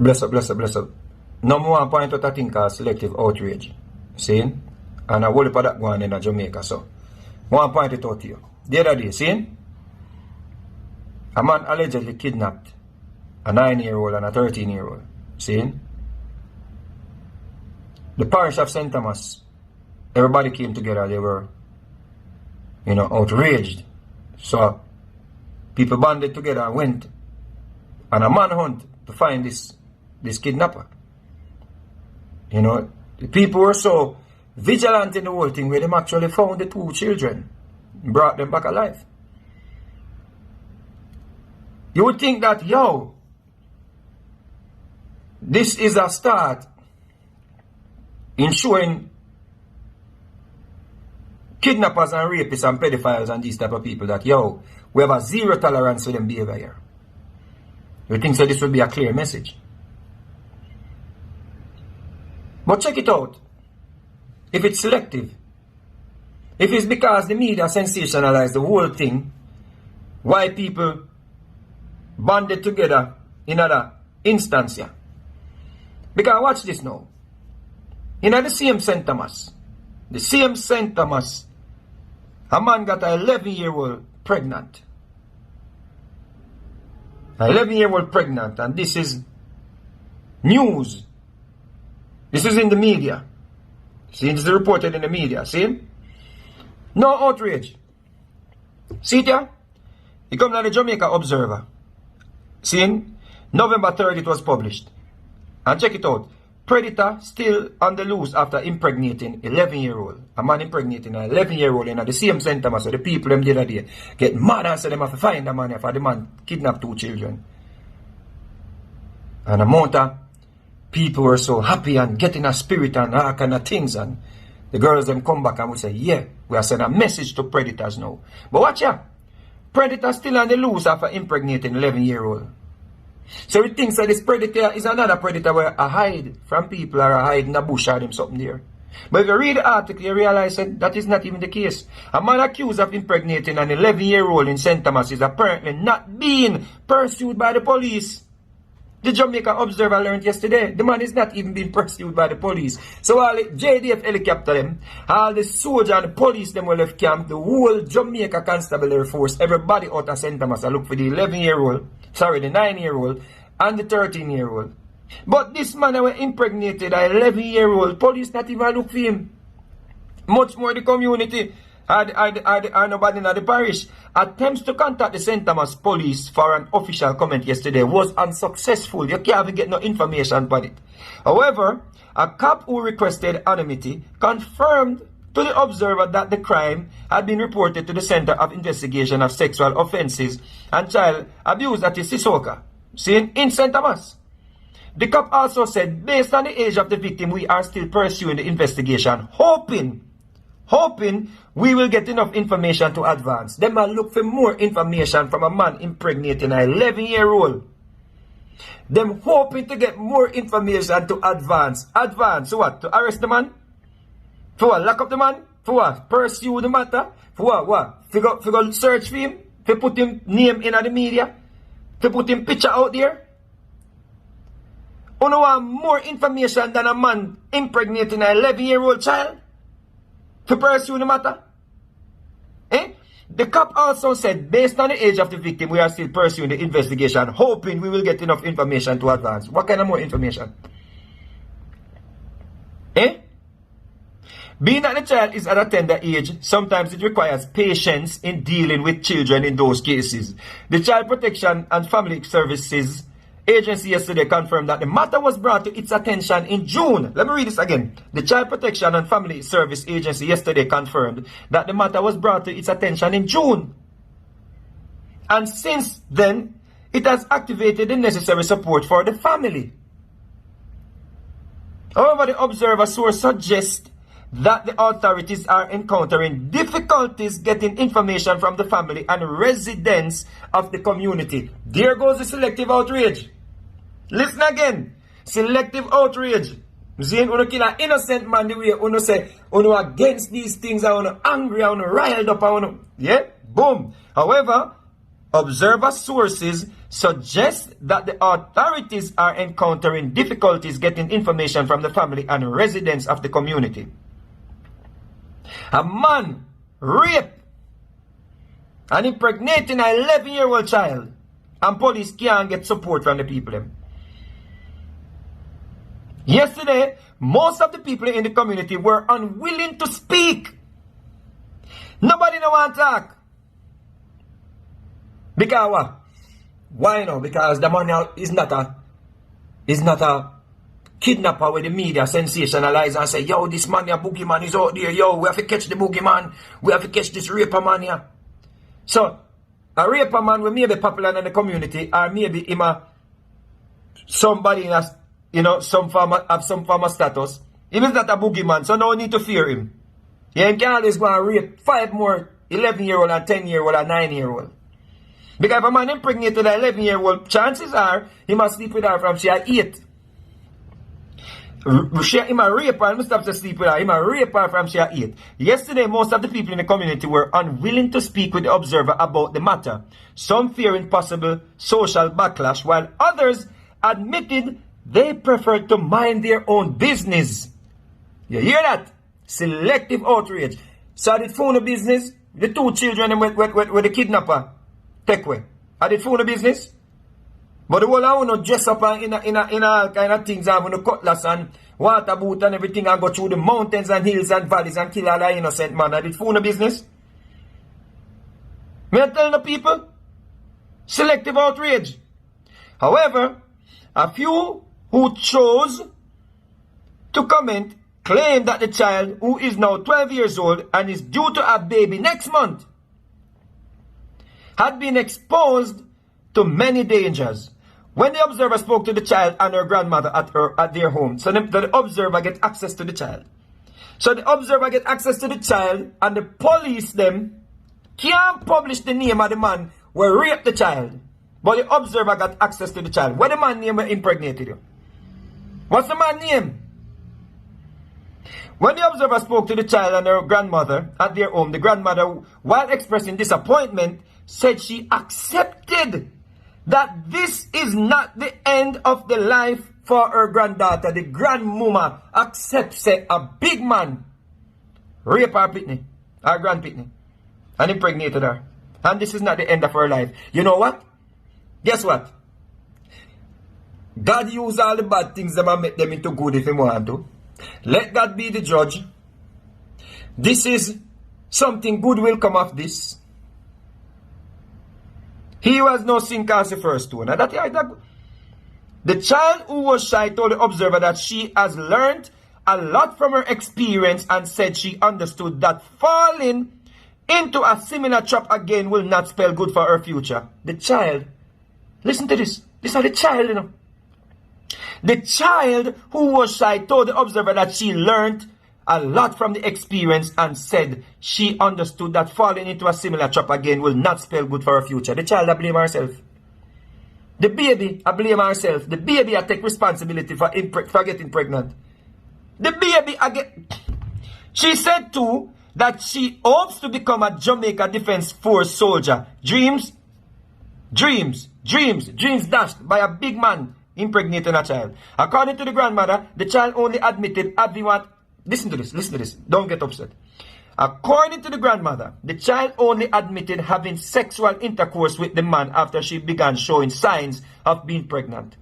Bless up, bless up, bless up. No more point out a thing called selective outrage. See? And I will put that going in Jamaica. So, one point it out to you. The other day, see? A man allegedly kidnapped a 9-year-old and a 13-year-old. See? The parish of ST.THOMAS, everybody came together. They were, outraged. So, people banded together and went on a manhunt to find this kidnapper. The people were so vigilant in the whole thing where they actually found the 2 children, brought them back alive. You would think that, this is a start in showing kidnappers and rapists and pedophiles and these type of people that, we have a zero tolerance for them behavior here. You think so this would be a clear message? But check it out. If it's selective, if it's because the media sensationalized the whole thing, why people banded together in another instance here. Because watch this now. In the same ST.THOMAS, a man got an 11-year-old pregnant. An 11-year-old pregnant, and this is news. This is in the media. See, this is reported in the media. See? No outrage. See it here? It comes from the Jamaica Observer. See? November 3rd it was published. And check it out. Predator still on the loose after impregnating 11-year-old. A man impregnating an 11-year-old in the same ST.THOMAS. So the people them the other day get mad and say them have to find the man after the man kidnapped 2 children. And the amount of people were so happy and getting a spirit and all kind of things. And the girls them come back and we say, yeah, we are sending a message to predators now. But watch ya. Predator still on the loose after impregnating 11-year-old. So he thinks that this predator is another predator where I hide from people or I hide in the bush or them something there. But if you read the article, you realize that is not even the case. A man accused of impregnating an 11-year-old in ST.THOMAS is apparently not being pursued by the police. The Jamaica Observer learned yesterday, the man is not even being pursued by the police. So all the JDF helicopter them, all the soldier and the police them will left camp, the whole Jamaica Constabulary Force, everybody out of ST.THOMAS I look for the 11-year-old, sorry, the 9-year-old and the 13-year-old. But this man who impregnated an 11-year-old, police not even look for him. Much more the community and nobody in the parish. Attempts to contact the ST.THOMAS police for an official comment yesterday was unsuccessful. You can't even get no information about it. However, a cop who requested anonymity confirmed to the Observer that the crime had been reported to the Center of Investigation of Sexual Offences and Child Abuse at Sissoka, seen in ST.THOMAS. The cop also said, based on the age of the victim, we are still pursuing the investigation, hoping we will get enough information to advance. Them will look for more information from a man impregnating an 11-year-old. Them hoping to get more information to advance. Advance, so what? To arrest the man? For what? Lock up the man? For what? Pursue the matter? For what? For search for him? For put him name in the media? For put him picture out there? You want more information than a man impregnating an 11-year-old child? To pursue the matter? The cop also said, based on the age of the victim, we are still pursuing the investigation, hoping we will get enough information to advance. What kind of more information? Being that the child is at a tender age, sometimes it requires patience in dealing with children in those cases. The Child Protection and Family Services Agency yesterday confirmed that the matter was brought to its attention in June. Let me read this again. The Child Protection and Family Service Agency yesterday confirmed that the matter was brought to its attention in June. And since then, it has activated the necessary support for the family. However, the Observer source suggests that the authorities are encountering difficulties getting information from the family and residents of the community. There goes the selective outrage. Listen again. Selective outrage. Saying you kill an innocent man the way you say you against these things and you angry and riled up and yeah? Boom. However, Observer sources suggest that the authorities are encountering difficulties getting information from the family and residents of the community. A man raped and impregnating an 11-year-old child, and police can't get support from the people. Yesterday, most of the people in the community were unwilling to speak. Nobody no want to talk. Because what? Why no? Because the man is not a kidnapper with the media sensationalize and say, yo, this man, your boogeyman is out there, yo, we have to catch the boogeyman, we have to catch this raper man here. So, a raper man will maybe popular in the community, or maybe him somebody in some form of status. He is not a boogeyman, so no need to fear him. Yeah, he can always go and rape 5 more 11-year-old and 10-year-old and 9-year-old. Because if a man impregnated an 11-year-old, chances are he must sleep with her from she at 8. He might rape her and must have to sleep with her. He might rape her from she at 8. Yesterday, most of the people in the community were unwilling to speak with the observer about the matter. Some fearing possible social backlash, while others admitted they preferred to mind their own business. You hear that? Selective outrage. So did phone a business? The 2 children with the kidnapper take away. I did phone a business? But the whole I want to dress up in all kind of things. I want to cutlass and water boot and everything and go through the mountains and hills and valleys and kill all the innocent man. I did phone a business? May I tell the people? Selective outrage. However, a few who chose to comment claim that the child, who is now 12 years old and is due to have a baby next month, had been exposed to many dangers. When the observer spoke to the child and her grandmother at their home, so the observer get access to the child. So the observer get access to the child, and the police them can't publish the name of the man who raped the child. But the observer got access to the child. What the man name who impregnated you? What's the man name? When the observer spoke to the child and her grandmother at their home, the grandmother, while expressing disappointment, said she accepted that this is not the end of the life for her granddaughter. The grandmama accepts a big man raped her pitney, her grandpitney, and impregnated her. And this is not the end of her life. You know what? Guess what? God use all the bad things that make them into good if he want to. Let God be the judge. This is something good will come of this. He was no sin cast the first two. Now the child who was shy told the observer that she has learned a lot from her experience and said she understood that falling into a similar trap again will not spell good for her future. The child, listen to this. This is the child, you know. The child who was shy told the observer that she learned a lot from the experience and said she understood that falling into a similar trap again will not spell good for her future. The child blame herself. The baby blame herself. The baby take responsibility for getting pregnant. The baby again. She said too that she hopes to become a Jamaica Defense Force soldier. Dreams dashed by a big man impregnating a child. According to the grandmother, the child only admitted Davion. Listen to this. Don't get upset. According to the grandmother, the child only admitted having sexual intercourse with the man after she began showing signs of being pregnant.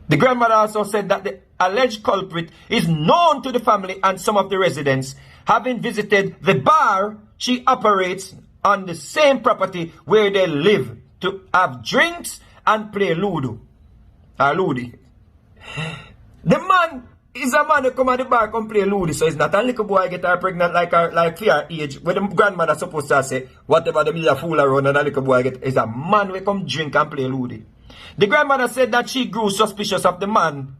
The grandmother also said that the alleged culprit is known to the family and some of the residents, having visited the bar she operates on the same property where they live to have drinks and play Ludo. Ludi. The man is a man who come at the bar and play Ludo, so it's not a little boy get her pregnant like her age, where the grandmother supposed to say, whatever the middle fool around and a little boy get, is a man who come drink and play Ludo. The grandmother said that she grew suspicious of the man,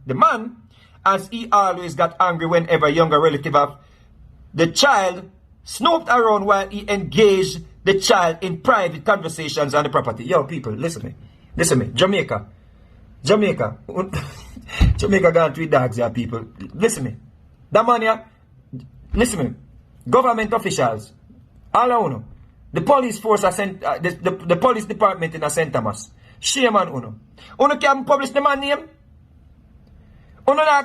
as he always got angry whenever a younger relative of the child snooped around while he engaged the child in private conversations on the property. Yo, people, listen to me. Jamaica. Jamaica gone 3 dogs here, people. Listen to me. That man here, listen to me. Government officials, all I know, The police force are sent, the police department in St.THOMAS. Shame on uno. Uno can publish the man name? Uno not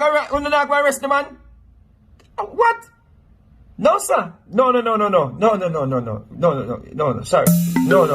go arrest the man? What? No, sir. No. Sorry. No.